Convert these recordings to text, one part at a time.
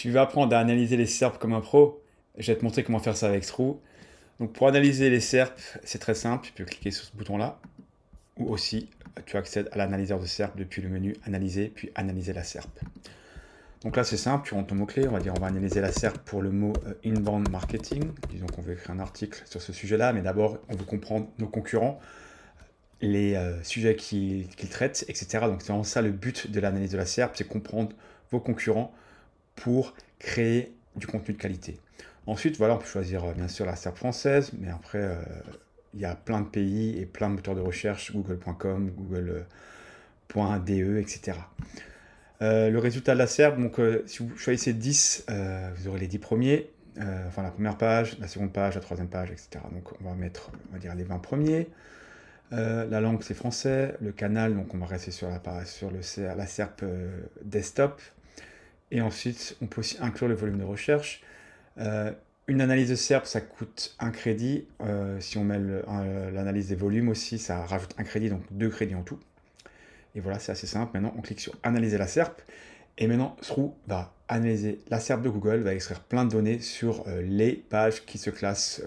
Tu vas apprendre à analyser les SERP comme un pro. Je vais te montrer comment faire ça avec Sroo. Donc pour analyser les SERP, c'est très simple. Tu peux cliquer sur ce bouton-là. Ou aussi, tu accèdes à l'analyseur de SERP depuis le menu Analyser, puis Analyser la SERP. Donc là, c'est simple. Tu rentres ton mot-clé. On va dire on va analyser la SERP pour le mot Inbound Marketing. Disons qu'on veut écrire un article sur ce sujet-là. Mais d'abord, on veut comprendre nos concurrents, les sujets qu'ils traitent, etc. Donc c'est vraiment ça le but de l'analyse de la SERP, c'est comprendre vos concurrents pour créer du contenu de qualité. Ensuite, voilà, on peut choisir bien sûr la SERP française, mais après, il y a plein de pays et plein de moteurs de recherche, google.com, google.de, etc. Le résultat de la SERP, donc si vous choisissez 10, vous aurez les 10 premiers, enfin la première page, la seconde page, la troisième page, etc. Donc on va mettre, on va dire les 20 premiers. La langue c'est français, le canal, donc on va rester sur la SERP desktop. Et ensuite, on peut aussi inclure le volume de recherche. Une analyse de SERP, ça coûte un crédit. Si on met l'analyse des volumes aussi, ça rajoute un crédit, donc 2 crédits en tout. Et voilà, c'est assez simple. Maintenant, on clique sur Analyser la SERP. Et maintenant, Sroo va analyser la SERP de Google, va extraire plein de données sur les pages qui se classent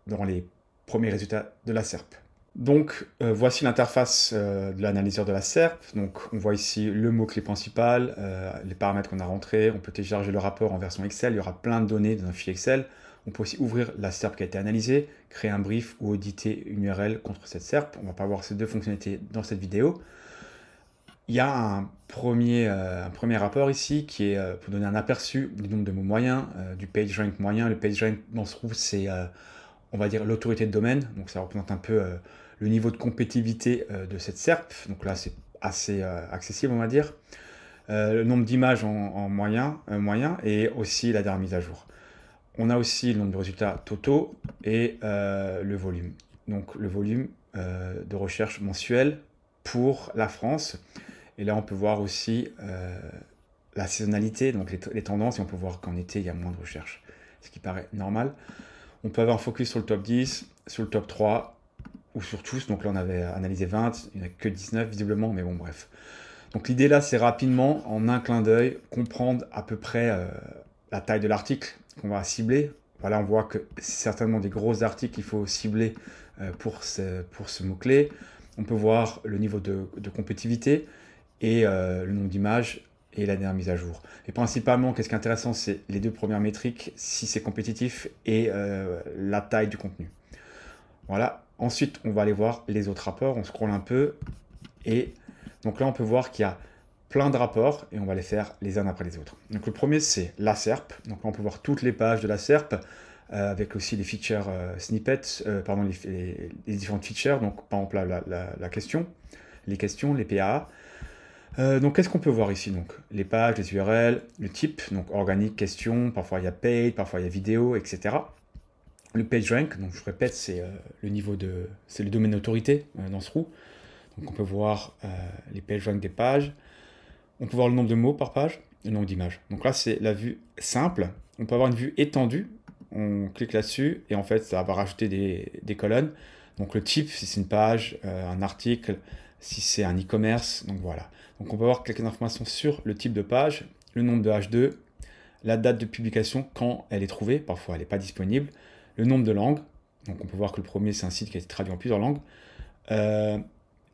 dans les premiers résultats de la SERP. Donc, voici l'interface de l'analyseur de la SERP. Donc, on voit ici le mot-clé principal, les paramètres qu'on a rentrés. On peut télécharger le rapport en version Excel. Il y aura plein de données dans un fichier Excel. On peut aussi ouvrir la SERP qui a été analysée, créer un brief ou auditer une URL contre cette SERP. On ne va pas voir ces deux fonctionnalités dans cette vidéo. Il y a un premier rapport ici qui est pour donner un aperçu du nombre de mots moyens, du PageRank moyen. Le PageRank dans ce Sroo, c'est, on va dire, l'autorité de domaine. Donc, ça représente un peu le niveau de compétitivité de cette SERP. Donc là, c'est assez accessible, on va dire. Le nombre d'images en moyen, et aussi la dernière mise à jour. On a aussi le nombre de résultats totaux et le volume. Donc le volume de recherche mensuel pour la France. Et là, on peut voir aussi la saisonnalité, donc les tendances, et on peut voir qu'en été, il y a moins de recherches, ce qui paraît normal. On peut avoir un focus sur le top 10, sur le top 3, ou sur tous. Donc là, on avait analysé 20, il n'y en a que 19 visiblement, mais bon, bref. Donc l'idée là, c'est rapidement, en un clin d'œil, comprendre à peu près la taille de l'article qu'on va cibler. Voilà, on voit que c'est certainement des gros articles qu'il faut cibler pour ce mot-clé. On peut voir le niveau de compétitivité et le nombre d'images et la dernière mise à jour. Et principalement, qu'est-ce qui est intéressant, c'est les deux premières métriques, si c'est compétitif, et la taille du contenu. Voilà. Ensuite, on va aller voir les autres rapports. On scrolle un peu. Et donc là, on peut voir qu'il y a plein de rapports et on va les faire les uns après les autres. Donc le premier, c'est la SERP. Donc là, on peut voir toutes les pages de la SERP avec aussi les features snippets, pardon, les différentes features. Donc par exemple, la question, les questions, les PAA. Donc qu'est-ce qu'on peut voir ici? Donc les pages, les URL, le type, donc organique, question, parfois il y a paid, parfois il y a vidéo, etc. Le PageRank, donc je répète, c'est c'est le domaine d'autorité dans Sroo. Donc on peut voir les PageRank des pages. On peut voir le nombre de mots par page, le nombre d'images. Donc là, c'est la vue simple. On peut avoir une vue étendue. On clique là-dessus et en fait, ça va rajouter des colonnes. Donc le type, si c'est une page, un article, si c'est un e-commerce. Donc voilà. Donc on peut avoir quelques informations sur le type de page, le nombre de H2, la date de publication, quand elle est trouvée. Parfois, elle n'est pas disponible. Le nombre de langues. Donc on peut voir que le premier, c'est un site qui a été traduit en plusieurs langues.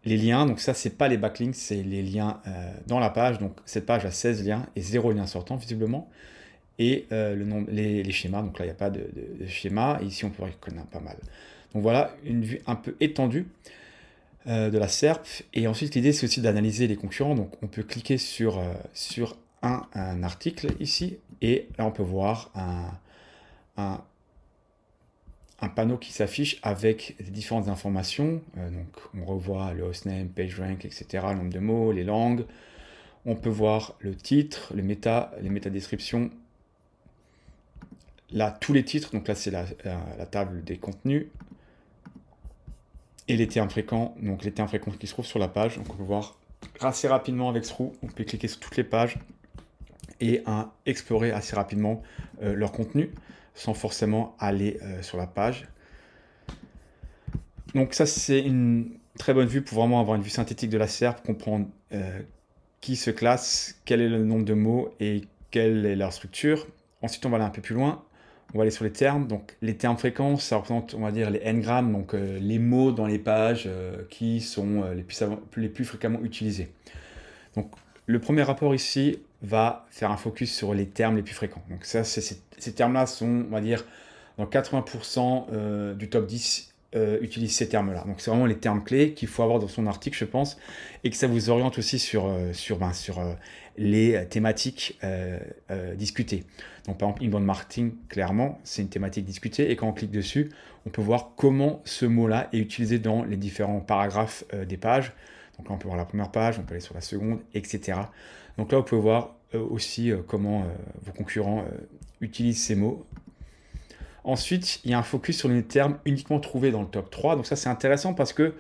Les liens, donc ça, c'est pas les backlinks, c'est les liens dans la page. Donc cette page a 16 liens et 0 lien sortant, visiblement. Et les schémas, donc là, il n'y a pas de schéma. Et ici, on pourrait connaître pas mal. Donc voilà, une vue un peu étendue de la SERP. Et ensuite, l'idée, c'est aussi d'analyser les concurrents. Donc on peut cliquer sur un article ici. Et là, on peut voir un panneau qui s'affiche avec les différentes informations. Donc, on revoit le hostname, PageRank, etc., le nombre de mots, les langues. On peut voir le titre, les métadescriptions. Là, tous les titres. Donc là, c'est la table des contenus. Et les termes fréquents. Donc, les termes fréquents qui se trouvent sur la page. Donc, on peut voir assez rapidement avec Sroo. On peut cliquer sur toutes les pages et explorer assez rapidement leur contenu, sans forcément aller sur la page. Donc ça, c'est une très bonne vue pour vraiment avoir une vue synthétique de la SERP, comprendre qui se classe, quel est le nombre de mots et quelle est leur structure. Ensuite, on va aller un peu plus loin. On va aller sur les termes. Donc, les termes fréquents, ça représente, on va dire, les n-grammes, donc les mots dans les pages qui sont les plus fréquemment utilisés. Donc, le premier rapport ici va faire un focus sur les termes les plus fréquents. Donc, ça, ces termes-là sont, on va dire, dans 80% du top 10 utilise ces termes-là. Donc, c'est vraiment les termes clés qu'il faut avoir dans son article, je pense, et que ça vous oriente aussi sur les thématiques discutées. Donc, par exemple, inbound marketing, clairement, c'est une thématique discutée, et quand on clique dessus, on peut voir comment ce mot-là est utilisé dans les différents paragraphes des pages. Donc là, on peut voir la première page, on peut aller sur la seconde, etc. Donc là, vous pouvez voir aussi comment vos concurrents utilisent ces mots. Ensuite, il y a un focus sur les termes uniquement trouvés dans le top 3. Donc ça, c'est intéressant parce que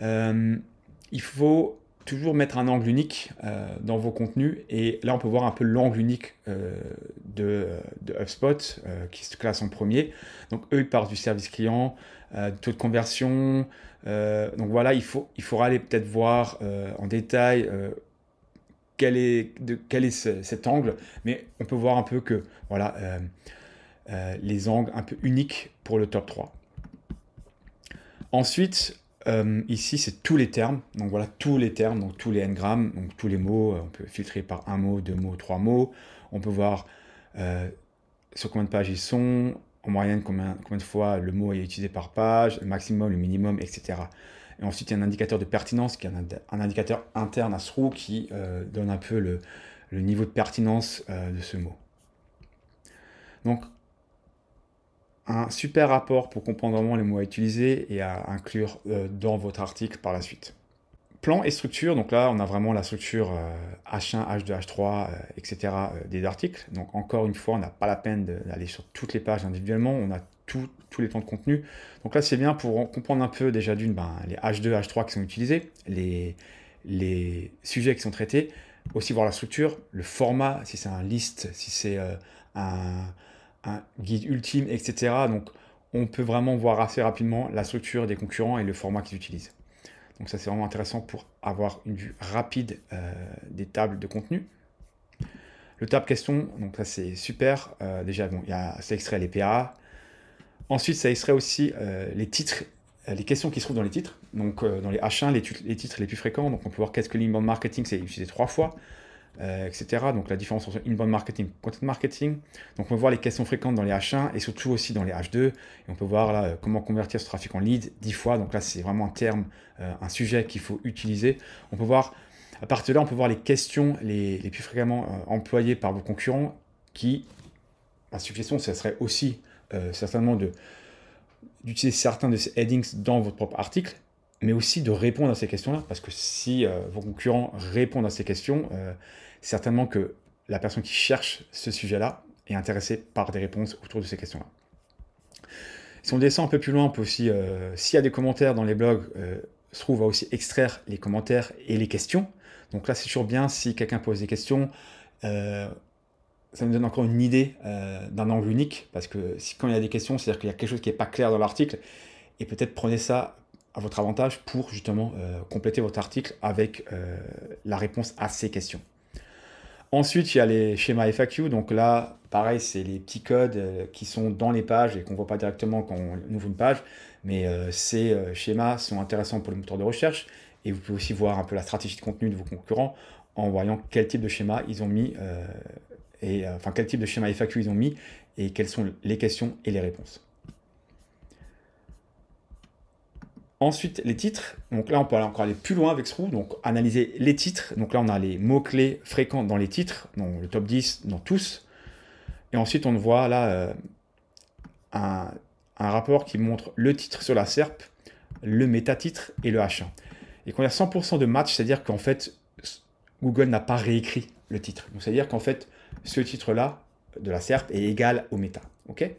il faut toujours mettre un angle unique dans vos contenus. Et là, on peut voir un peu l'angle unique de HubSpot qui se classe en premier. Donc eux, ils partent du service client, taux de conversion. Donc voilà, il faudra aller peut-être voir en détail quel est cet angle. Mais on peut voir un peu que voilà, les angles un peu uniques pour le top 3. Ensuite, ici, c'est tous les termes. Donc voilà, tous les termes, donc tous les n-grammes, donc tous les mots. On peut filtrer par un mot, deux mots, trois mots. On peut voir sur combien de pages ils sont, en moyenne combien de fois le mot est utilisé par page, le maximum, le minimum, etc. Et ensuite, il y a un indicateur de pertinence, qui est un indicateur interne à Sroux qui donne un peu le niveau de pertinence de ce mot. Donc, un super rapport pour comprendre vraiment les mots à utiliser et à inclure dans votre article par la suite. Plan et structure, donc là on a vraiment la structure H1, H2, H3, etc. Des articles. Donc encore une fois, on n'a pas la peine d'aller sur toutes les pages individuellement, on a tous les plans de contenu. Donc là c'est bien pour comprendre un peu déjà d'une les H2, H3 qui sont utilisés, les sujets qui sont traités, aussi voir la structure, le format, si c'est un list, si c'est un guide ultime, etc. Donc, on peut vraiment voir assez rapidement la structure des concurrents et le format qu'ils utilisent. Donc, ça, c'est vraiment intéressant pour avoir une vue rapide des tables de contenu. Le tab question, donc ça, c'est super. Déjà, bon, ça extrait les PA. Ensuite, ça extrait aussi les titres, les questions qui se trouvent dans les titres. Donc, dans les H1, les titres les plus fréquents. Donc, on peut voir qu'est-ce que l'inbound marketing, c'est utilisé 3 fois. Etc. Donc la différence entre inbound marketing et content marketing. Donc on peut voir les questions fréquentes dans les H1 et surtout aussi dans les H2. Et on peut voir là comment convertir ce trafic en lead 10 fois. Donc là c'est vraiment un terme, un sujet qu'il faut utiliser. On peut voir, à partir de là, on peut voir les questions les plus fréquemment employées par vos concurrents qui, ma suggestion, ça serait aussi certainement d'utiliser certains de ces headings dans votre propre article, mais aussi de répondre à ces questions-là, parce que si vos concurrents répondent à ces questions, certainement que la personne qui cherche ce sujet-là est intéressée par des réponses autour de ces questions-là. Si on descend un peu plus loin, on peut aussi, s'il y a des commentaires dans les blogs, Sroux va aussi extraire les commentaires et les questions. Donc là, c'est toujours bien si quelqu'un pose des questions. Ça nous donne encore une idée d'un angle unique, parce que quand il y a des questions, c'est-à-dire qu'il y a quelque chose qui n'est pas clair dans l'article, et peut-être prenez ça à votre avantage pour justement compléter votre article avec la réponse à ces questions. Ensuite, il y a les schémas FAQ. Donc là, pareil, c'est les petits codes qui sont dans les pages et qu'on ne voit pas directement quand on ouvre une page. Mais ces schémas sont intéressants pour le moteur de recherche. Et vous pouvez aussi voir un peu la stratégie de contenu de vos concurrents en voyant quel type de schéma ils ont mis, quel type de schéma FAQ ils ont mis et quelles sont les questions et les réponses. Ensuite, les titres. Donc là, on peut encore aller plus loin avec Sroux. Donc, analyser les titres. Donc là, on a les mots-clés fréquents dans les titres, dans le top 10, dans tous. Et ensuite, on voit là un rapport qui montre le titre sur la SERP, le métatitre et le H1. Et quand il y a 100% de match, c'est-à-dire qu'en fait, Google n'a pas réécrit le titre. Donc, c'est-à-dire qu'en fait, ce titre-là de la SERP est égal au méta. OK ?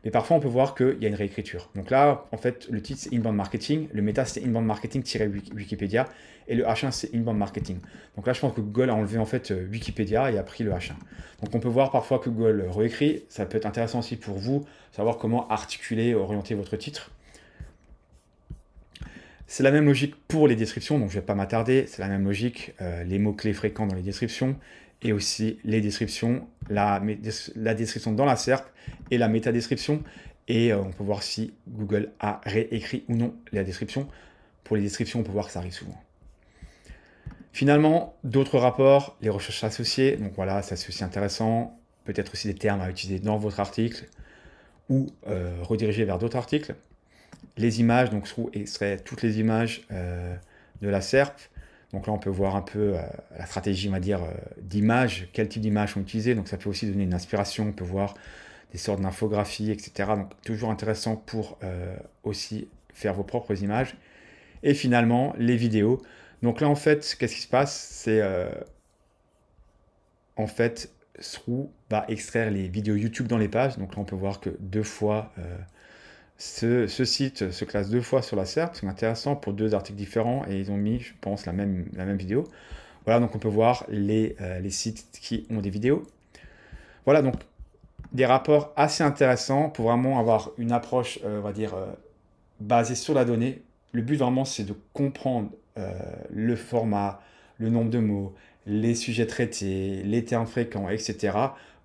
Mais parfois, on peut voir qu'il y a une réécriture. Donc là, en fait, le titre, c'est Inbound Marketing. Le méta, c'est Inbound Marketing-Wikipédia. Et le H1, c'est Inbound Marketing. Donc là, je pense que Google a enlevé en fait Wikipédia et a pris le H1. Donc on peut voir parfois que Google réécrit. Ça peut être intéressant aussi pour vous, savoir comment articuler, orienter votre titre. C'est la même logique pour les descriptions, donc je ne vais pas m'attarder. C'est la même logique, les mots-clés fréquents dans les descriptions. et aussi les descriptions, la description dans la SERP et la métadescription. Et on peut voir si Google a réécrit ou non la description. Pour les descriptions, on peut voir que ça arrive souvent. Finalement, d'autres rapports, les recherches associées. Donc voilà, ça c'est aussi intéressant. Peut-être aussi des termes à utiliser dans votre article ou rediriger vers d'autres articles. Les images, donc Sroux extrait toutes les images de la SERP. Donc là, on peut voir un peu la stratégie, on va dire, d'images, quel type d'images sont utilisées. Donc ça peut aussi donner une inspiration, on peut voir des sortes d'infographies, etc. Donc toujours intéressant pour aussi faire vos propres images. Et finalement, les vidéos. Donc là, en fait, qu'est-ce qui se passe? C'est en fait, Sroux va extraire les vidéos YouTube dans les pages. Donc là, on peut voir que deux fois, ce site se classe deux fois sur la SERP. C'est intéressant pour deux articles différents et ils ont mis, je pense, la même vidéo. Voilà, donc on peut voir les sites qui ont des vidéos. Voilà, donc des rapports assez intéressants pour vraiment avoir une approche, on va dire, basée sur la donnée. Le but vraiment, c'est de comprendre le format, le nombre de mots, les sujets traités, les termes fréquents, etc.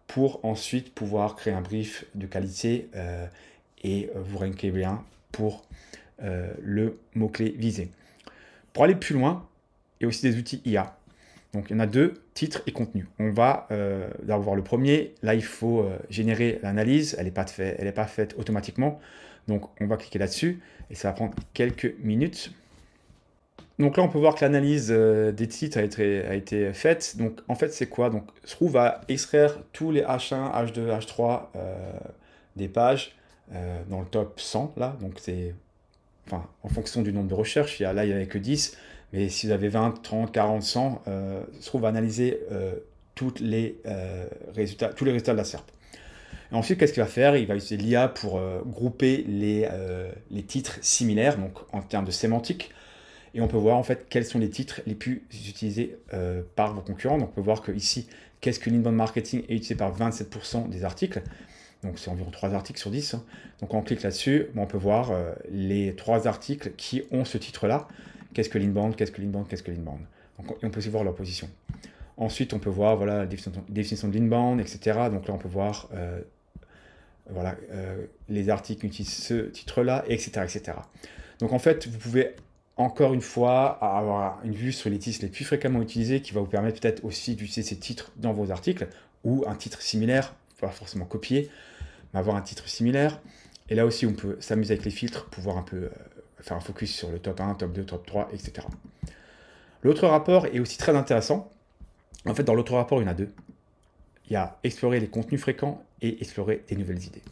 pour ensuite pouvoir créer un brief de qualité et vous ranker bien pour le mot-clé visé. Pour aller plus loin, il y a aussi des outils IA. Donc il y en a deux, titres et contenu. On va d'abord voir le premier. Là, il faut générer l'analyse. Elle n'est pas faite automatiquement. Donc on va cliquer là-dessus et ça va prendre quelques minutes. Donc là, on peut voir que l'analyse des titres a été faite. Donc en fait, c'est quoi? Donc Sroux va extraire tous les H1, H2, H3 des pages dans le top 100. Là, donc c'est en fonction du nombre de recherches. Là, il n'y avait que 10. Mais si vous avez 20, 30, 40, 100, Sroux va analyser tous les résultats de la SERP. Et ensuite, qu'est-ce qu'il va faire? Il va utiliser l'IA pour grouper les titres similaires, donc en termes de sémantique. Et on peut voir en fait quels sont les titres les plus utilisés par vos concurrents. Donc on peut voir que ici, qu'est-ce que l'inbound marketing est utilisé par 27% des articles. Donc c'est environ 3 articles sur 10. Donc on clique là-dessus, on peut voir les 3 articles qui ont ce titre-là. Qu'est-ce que l'inbound, qu'est-ce que l'inbound, qu'est-ce que l'inbound. Donc on peut aussi voir leur position. Ensuite, on peut voir voilà, la définition de l'inbound, etc. Donc là, on peut voir les articles qui utilisent ce titre-là, etc., etc. Donc en fait, vous pouvez encore une fois avoir une vue sur les titres les plus fréquemment utilisés qui va vous permettre peut-être aussi d'utiliser ces titres dans vos articles ou un titre similaire, pas forcément copier, mais avoir un titre similaire. Et là aussi, on peut s'amuser avec les filtres pour voir un peu, faire un focus sur le top 1, top 2, top 3, etc. L'autre rapport est aussi très intéressant. En fait, dans l'autre rapport, il y en a deux. Il y a explorer les contenus fréquents et explorer des nouvelles idées.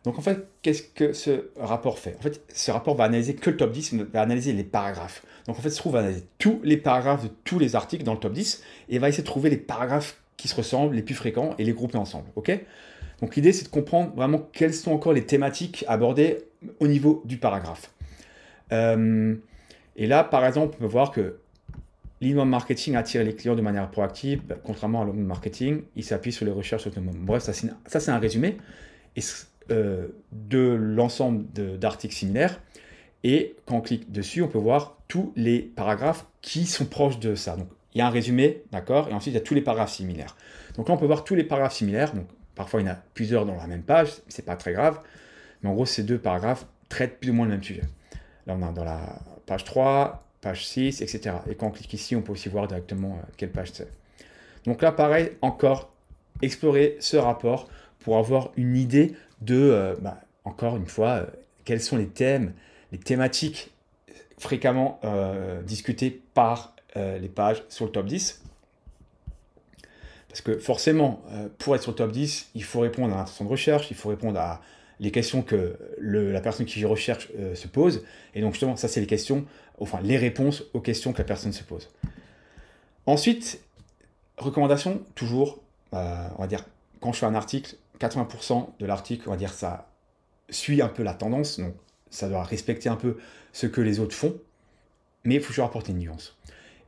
Donc en fait, qu'est-ce que ce rapport fait? En fait, ce rapport va analyser que le top 10, va analyser les paragraphes. Donc en fait, Sroux va analyser tous les paragraphes de tous les articles dans le top 10 et va essayer de trouver les paragraphes qui se ressemblent, les plus fréquents et les grouper ensemble. Ok? Donc l'idée, c'est de comprendre vraiment quelles sont encore les thématiques abordées au niveau du paragraphe. Et là, par exemple, on peut voir que l'inbound marketing attire les clients de manière proactive, contrairement à l'outbound marketing, il s'appuie sur les recherches autonomes. Bref, ça c'est un résumé de l'ensemble d'articles similaires. Et quand on clique dessus, on peut voir tous les paragraphes qui sont proches de ça. Donc, il y a un résumé, d'accord, et ensuite il y a tous les paragraphes similaires. Donc là, on peut voir tous les paragraphes similaires. Donc, parfois, il y en a plusieurs dans la même page, c'est pas très grave. Mais en gros, ces deux paragraphes traitent plus ou moins le même sujet. Là, on a dans la page 3, page 6, etc. Et quand on clique ici, on peut aussi voir directement quelle page c'est. Donc là, pareil, encore, explorer ce rapport pour avoir une idée de, encore une fois, quels sont les thèmes, les thématiques fréquemment discutées par les pages sur le top 10. Parce que forcément, pour être sur le top 10, il faut répondre à l'intention de recherche, il faut répondre à les questions que la personne qui recherche se pose. Et donc justement, ça c'est les questions, enfin les réponses aux questions que la personne se pose. Ensuite, recommandation, toujours, on va dire, quand je fais un article, 80% de l'article, on va dire, ça suit un peu la tendance, donc ça doit respecter un peu ce que les autres font, mais il faut toujours apporter une nuance.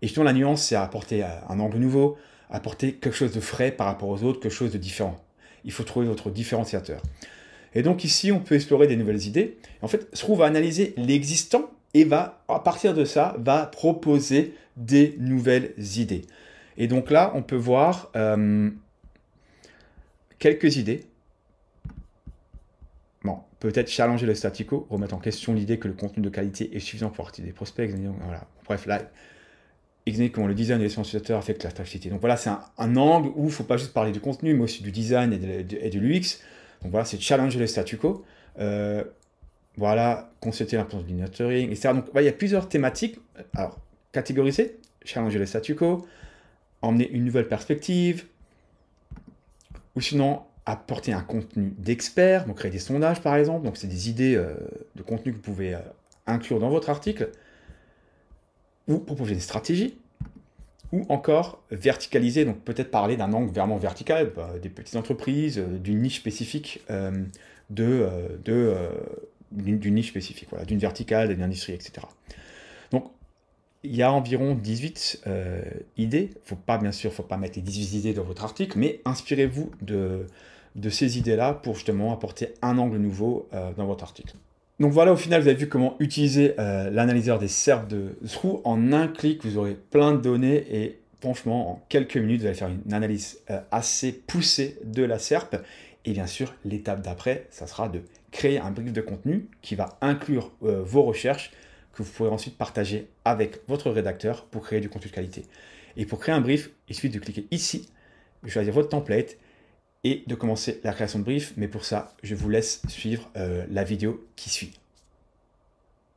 Et justement, la nuance, c'est apporter un angle nouveau, apporter quelque chose de frais par rapport aux autres, quelque chose de différent. Il faut trouver votre différenciateur. Et donc ici, on peut explorer des nouvelles idées. En fait, Sroux va analyser l'existant et va, à partir de ça, va proposer des nouvelles idées. Et donc là, on peut voir quelques idées. Bon, peut-être challenger le statu quo, remettre en question l'idée que le contenu de qualité est suffisant pour attirer des prospects. Voilà. Bref, là, examiner comment le design de l'expérience utilisateur affecte l'attractivité. Donc voilà, c'est un angle où il ne faut pas juste parler du contenu, mais aussi du design et de l'UX. Donc voilà, c'est challenger le statu quo. Voilà, constater l'importance du nurturing, etc. Donc voilà, il y a plusieurs thématiques. Alors, catégoriser, challenger le statu quo, emmener une nouvelle perspective, ou sinon apporter un contenu d'expert, donc créer des sondages par exemple. Donc c'est des idées de contenu que vous pouvez inclure dans votre article, ou proposer des stratégies, ou encore verticaliser, donc peut-être parler d'un angle vraiment vertical, des petites entreprises, d'une niche spécifique, d'une niche spécifique, voilà, d'une verticale, d'une industrie, etc. Donc il y a environ 18 idées. Bien sûr, il ne faut pas mettre les 18 idées dans votre article, mais inspirez-vous de ces idées-là pour justement apporter un angle nouveau dans votre article. Donc voilà, au final, vous avez vu comment utiliser l'analyseur des SERP de Zroo. En un clic, vous aurez plein de données et franchement, en quelques minutes, vous allez faire une analyse assez poussée de la SERP. Et bien sûr, l'étape d'après, ça sera de créer un brief de contenu qui va inclure vos recherches que vous pourrez ensuite partager avec votre rédacteur pour créer du contenu de qualité. Et pour créer un brief, il suffit de cliquer ici, de choisir votre template et de commencer la création de brief. Mais pour ça, je vous laisse suivre la vidéo qui suit.